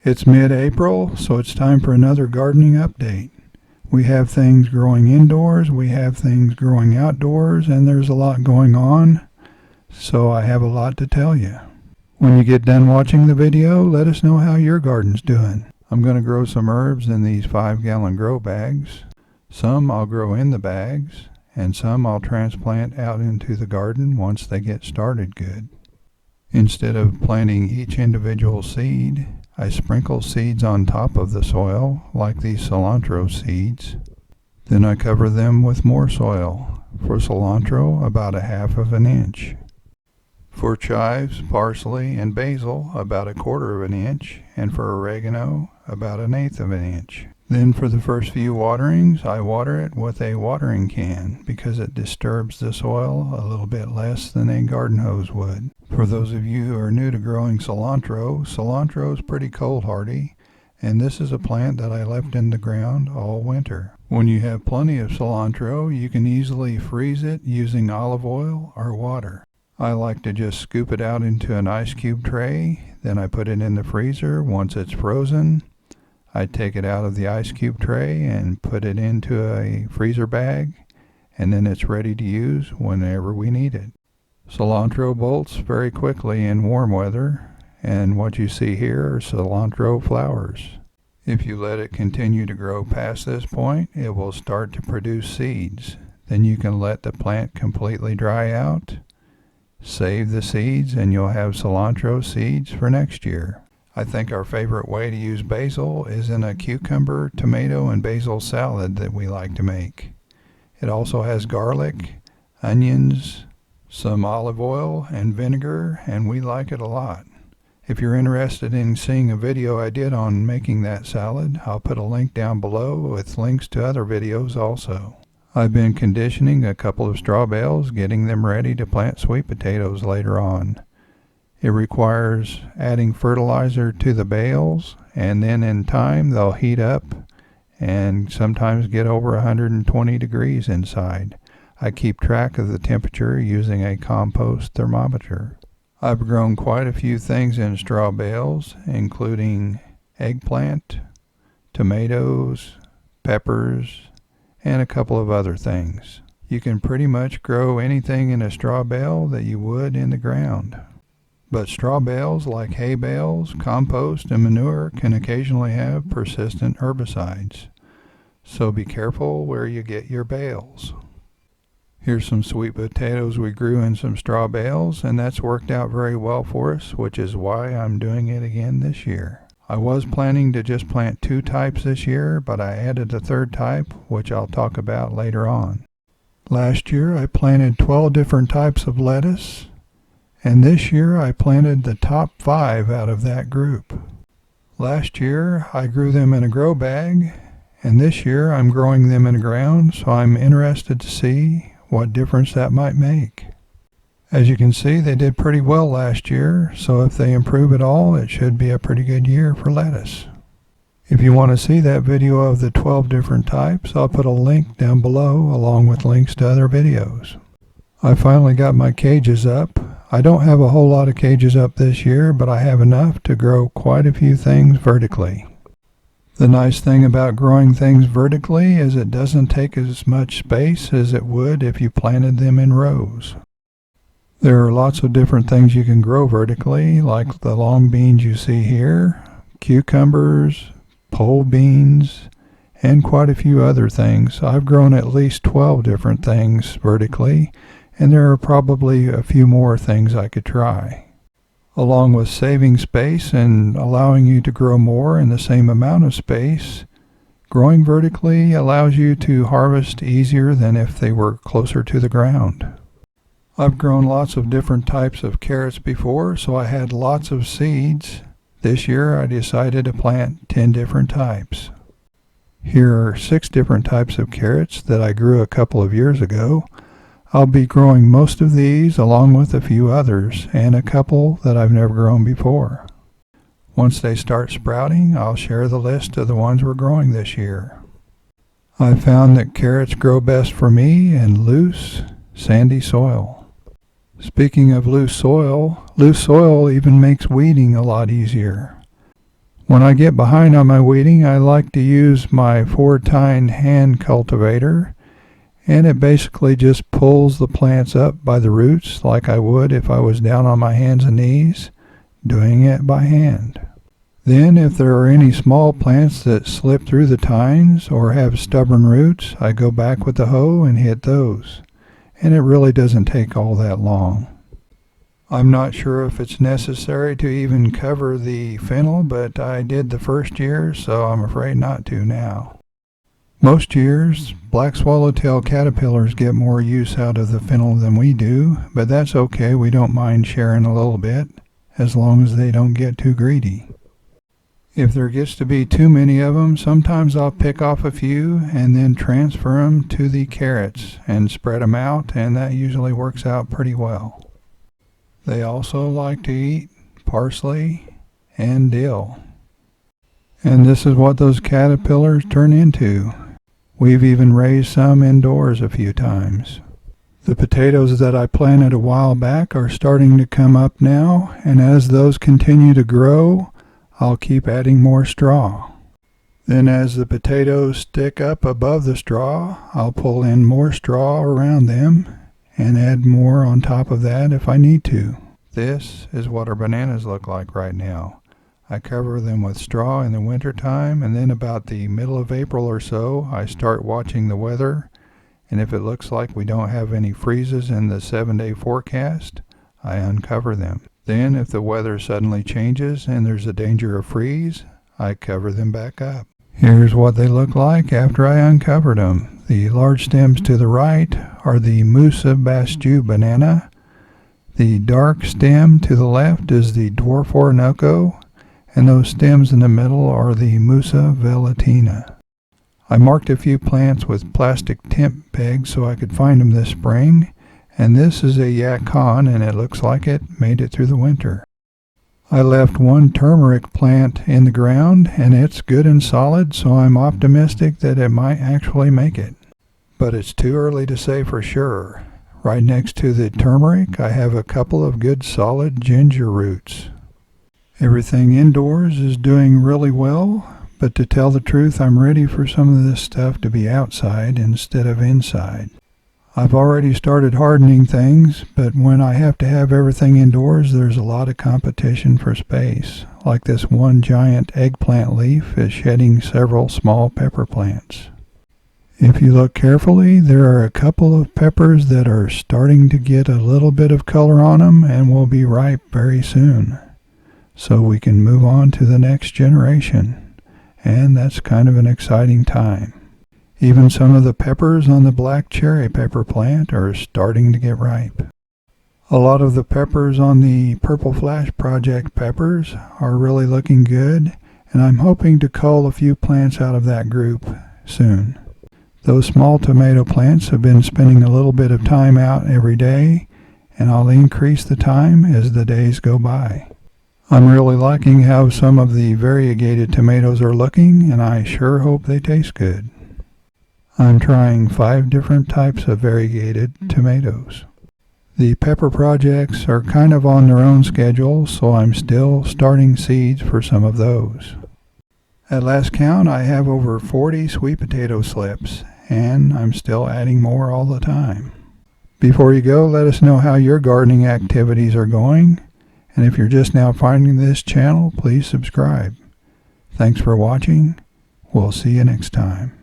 It's mid-April, so it's time for another gardening update. We have things growing indoors, we have things growing outdoors, and there's a lot going on, so I have a lot to tell you. When you get done watching the video, let us know how your garden's doing. I'm going to grow some herbs in these 5-gallon grow bags. Some I'll grow in the bags, and some I'll transplant out into the garden once they get started good. Instead of planting each individual seed, I sprinkle seeds on top of the soil, like these cilantro seeds. Then I cover them with more soil. For cilantro, about 1/2 inch. For chives, parsley, and basil, about 1/4 inch, and for oregano, about 1/8 inch. Then for the first few waterings, I water it with a watering can because it disturbs the soil a little bit less than a garden hose would. For those of you who are new to growing cilantro is pretty cold hardy, and this is a plant that I left in the ground all winter. When you have plenty of cilantro, you can easily freeze it using olive oil or water. I like to just scoop it out into an ice cube tray, then I put it in the freezer. Once it's frozen, I take it out of the ice cube tray and put it into a freezer bag, and then it's ready to use whenever we need it. Cilantro bolts very quickly in warm weather, and what you see here are cilantro flowers. If you let it continue to grow past this point, it will start to produce seeds. Then you can let the plant completely dry out, save the seeds, and you'll have cilantro seeds for next year. I think our favorite way to use basil is in a cucumber, tomato, and basil salad that we like to make. It also has garlic, onions, some olive oil, and vinegar, and we like it a lot. If you're interested in seeing a video I did on making that salad, I'll put a link down below with links to other videos also. I've been conditioning a couple of straw bales, getting them ready to plant sweet potatoes later on. It requires adding fertilizer to the bales, and then in time they'll heat up and sometimes get over 120 degrees inside. I keep track of the temperature using a compost thermometer. I've grown quite a few things in straw bales, including eggplant, tomatoes, peppers, and a couple of other things. You can pretty much grow anything in a straw bale that you would in the ground. But straw bales, like hay bales, compost, and manure, can occasionally have persistent herbicides. So be careful where you get your bales. Here's some sweet potatoes we grew in some straw bales, and that's worked out very well for us, which is why I'm doing it again this year. I was planning to just plant 2 types this year, but I added a 3rd type, which I'll talk about later on. Last year I planted 12 different types of lettuce, and this year I planted the top 5 out of that group. Last year I grew them in a grow bag, and this year I'm growing them in the ground, so I'm interested to see what difference that might make. As you can see, they did pretty well last year, so if they improve at all, it should be a pretty good year for lettuce. If you want to see that video of the 12 different types, I'll put a link down below along with links to other videos. I finally got my cages up. I don't have a whole lot of cages up this year, but I have enough to grow quite a few things vertically. The nice thing about growing things vertically is it doesn't take as much space as it would if you planted them in rows. There are lots of different things you can grow vertically, like the long beans you see here, cucumbers, pole beans, and quite a few other things. I've grown at least 12 different things vertically, and there are probably a few more things I could try. Along with saving space and allowing you to grow more in the same amount of space, growing vertically allows you to harvest easier than if they were closer to the ground. I've grown lots of different types of carrots before, so I had lots of seeds. This year I decided to plant 10 different types. Here are 6 different types of carrots that I grew a couple of years ago. I'll be growing most of these along with a few others and a couple that I've never grown before. Once they start sprouting, I'll share the list of the ones we're growing this year. I've found that carrots grow best for me in loose, sandy soil. Speaking of loose soil even makes weeding a lot easier. When I get behind on my weeding, I like to use my 4-tine hand cultivator, and it basically just pulls the plants up by the roots like I would if I was down on my hands and knees doing it by hand. Then if there are any small plants that slip through the tines or have stubborn roots, I go back with the hoe and hit those, and it really doesn't take all that long. I'm not sure if it's necessary to even cover the fennel, but I did the first year, so I'm afraid not to now. Most years, black swallowtail caterpillars get more use out of the fennel than we do, but that's okay. We don't mind sharing a little bit, as long as they don't get too greedy. If there gets to be too many of them, sometimes I'll pick off a few and then transfer them to the carrots and spread them out, and that usually works out pretty well. They also like to eat parsley and dill. And this is what those caterpillars turn into. We've even raised some indoors a few times. The potatoes that I planted a while back are starting to come up now, and as those continue to grow, I'll keep adding more straw. Then as the potatoes stick up above the straw, I'll pull in more straw around them and add more on top of that if I need to. This is what our bananas look like right now. I cover them with straw in the winter time, and then about the middle of April or so, I start watching the weather, and if it looks like we don't have any freezes in the 7-day forecast, I uncover them. Then if the weather suddenly changes and there's a danger of freeze, I cover them back up. Here's what they look like after I uncovered them. The large stems to the right are the Musa Basjoo banana. The dark stem to the left is the dwarf Orinoco, and those stems in the middle are the Musa velutina. I marked a few plants with plastic tent pegs so I could find them this spring, and this is a yacon, and it looks like it made it through the winter. I left one turmeric plant in the ground, and it's good and solid, so I'm optimistic that it might actually make it. But it's too early to say for sure. Right next to the turmeric, I have a couple of good solid ginger roots. Everything indoors is doing really well, but to tell the truth, I'm ready for some of this stuff to be outside instead of inside. I've already started hardening things, but when I have to have everything indoors, there's a lot of competition for space. Like this one giant eggplant leaf is shedding several small pepper plants. If you look carefully, there are a couple of peppers that are starting to get a little bit of color on them and will be ripe very soon. So we can move on to the next generation, and that's kind of an exciting time. Even some of the peppers on the black cherry pepper plant are starting to get ripe. A lot of the peppers on the Purple Flash Project peppers are really looking good, and I'm hoping to cull a few plants out of that group soon. Those small tomato plants have been spending a little bit of time out every day, and I'll increase the time as the days go by. I'm really liking how some of the variegated tomatoes are looking, and I sure hope they taste good. I'm trying 5 different types of variegated tomatoes. The pepper projects are kind of on their own schedule, so I'm still starting seeds for some of those. At last count, I have over 40 sweet potato slips, and I'm still adding more all the time. Before you go, let us know how your gardening activities are going, and if you're just now finding this channel, please subscribe. Thanks for watching. We'll see you next time.